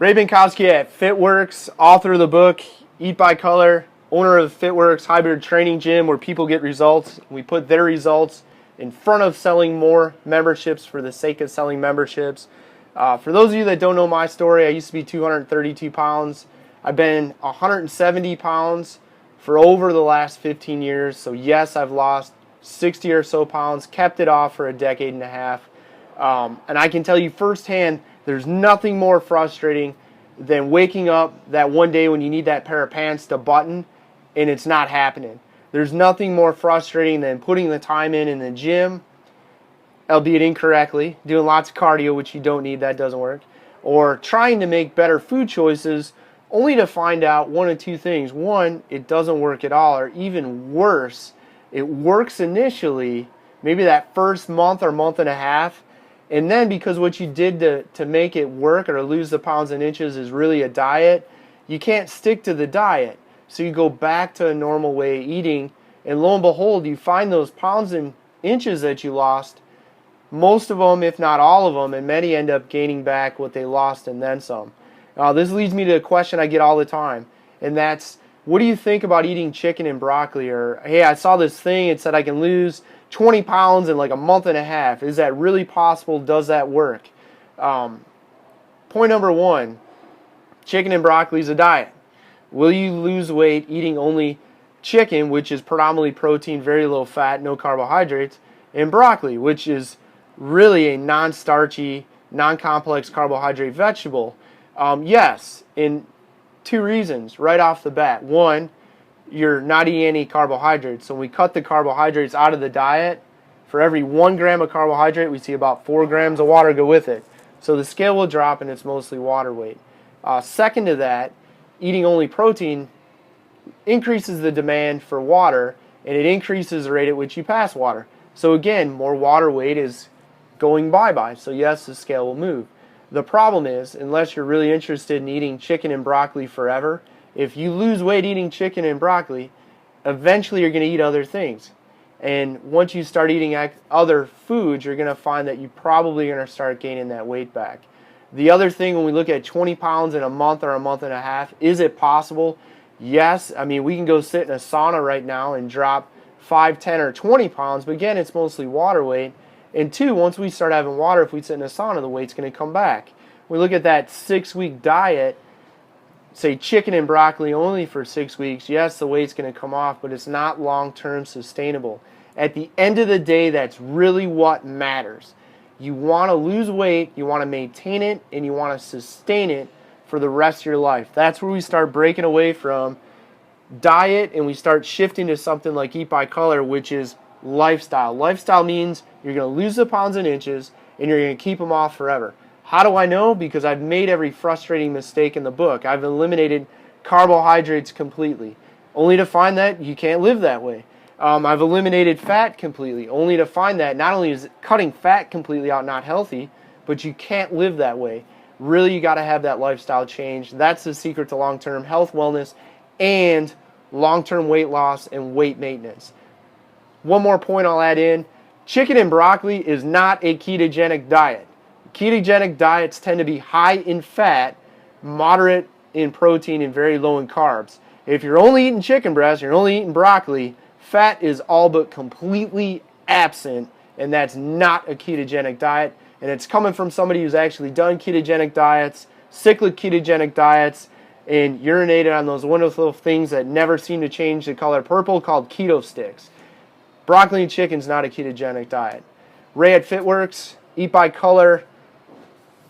Ray Binkowski at FitWorkz, author of the book Eat by Color, owner of FitWorkz Hybrid Training Gym, where people get results. We put their results in front of selling more memberships for the sake of selling memberships. For those of you that don't know my story, I used to be 232 pounds. I've been 170 pounds for over the last 15 years. So yes, I've lost 60 or so pounds, kept it off for a decade and a half. And I can tell you firsthand, there's nothing more frustrating than waking up that one day when you need that pair of pants to button and it's not happening. There's nothing more frustrating than putting the time in the gym, albeit incorrectly, doing lots of cardio, which you don't need, that doesn't work, or trying to make better food choices only to find out one of two things. One, it doesn't work at all, or even worse, it works initially, maybe that first month or month and a half, and then because what you did to make it work or lose the pounds and inches is really a diet, you can't stick to the diet. So you go back to a normal way of eating, and lo and behold, you find those pounds and inches that you lost, most of them, if not all of them, and many end up gaining back what they lost and then some. This leads me to a question I get all the time, and that's, what do you think about eating chicken and broccoli? Or, hey, I saw this thing, it said I can lose 20 pounds in like a month and a half. Is that really possible? Does that work? Point number one, chicken and broccoli is a diet. Will you lose weight eating only chicken, which is predominantly protein, very low fat, no carbohydrates, and broccoli, which is really a non-starchy, non-complex carbohydrate vegetable? Yes, in two reasons right off the bat. One, you're not eating any carbohydrates. So when we cut the carbohydrates out of the diet, for every 1 gram of carbohydrate, we see about 4 grams of water go with it. So the scale will drop and it's mostly water weight. Second to that, eating only protein increases the demand for water, and it increases the rate at which you pass water. So again, more water weight is going bye-bye. So yes, the scale will move. The problem is, unless you're really interested in eating chicken and broccoli forever, if you lose weight eating chicken and broccoli, eventually you're going to eat other things. And once you start eating other foods, you're going to find that you probably are going to start gaining that weight back. The other thing, when we look at 20 pounds in a month or a month and a half, is it possible? Yes. I mean, we can go sit in a sauna right now and drop 5, 10, or 20 pounds, but again, it's mostly water weight. And two, once we start having water, if we sit in a sauna, the weight's going to come back. We look at that 6-week diet, say chicken and broccoli only for 6 weeks, yes, the weight's going to come off, but it's not long-term sustainable. At the end of the day, that's really what matters. You want to lose weight, you want to maintain it, and you want to sustain it for the rest of your life. That's where we start breaking away from diet and we start shifting to something like Eat by Color, which is lifestyle. Lifestyle means you're going to lose the pounds and inches and you're going to keep them off forever. How do I know? Because I've made every frustrating mistake in the book. I've eliminated carbohydrates completely, only to find that you can't live that way. I've eliminated fat completely, only to find that not only is cutting fat completely out not healthy, but you can't live that way. Really, you got to have that lifestyle change. That's the secret to long-term health, wellness, and long-term weight loss and weight maintenance. One more point I'll add in. Chicken and broccoli is not a ketogenic diet. Ketogenic diets tend to be high in fat, moderate in protein, and very low in carbs. If you're only eating chicken breast, you're only eating broccoli, fat is all but completely absent, and that's not a ketogenic diet. And it's coming from somebody who's actually done ketogenic diets, cyclic ketogenic diets, and urinated on those wonderful things that never seem to change the color purple called keto sticks. Broccoli and chicken's not a ketogenic diet. Ray at FitWorkz, Eat by Color.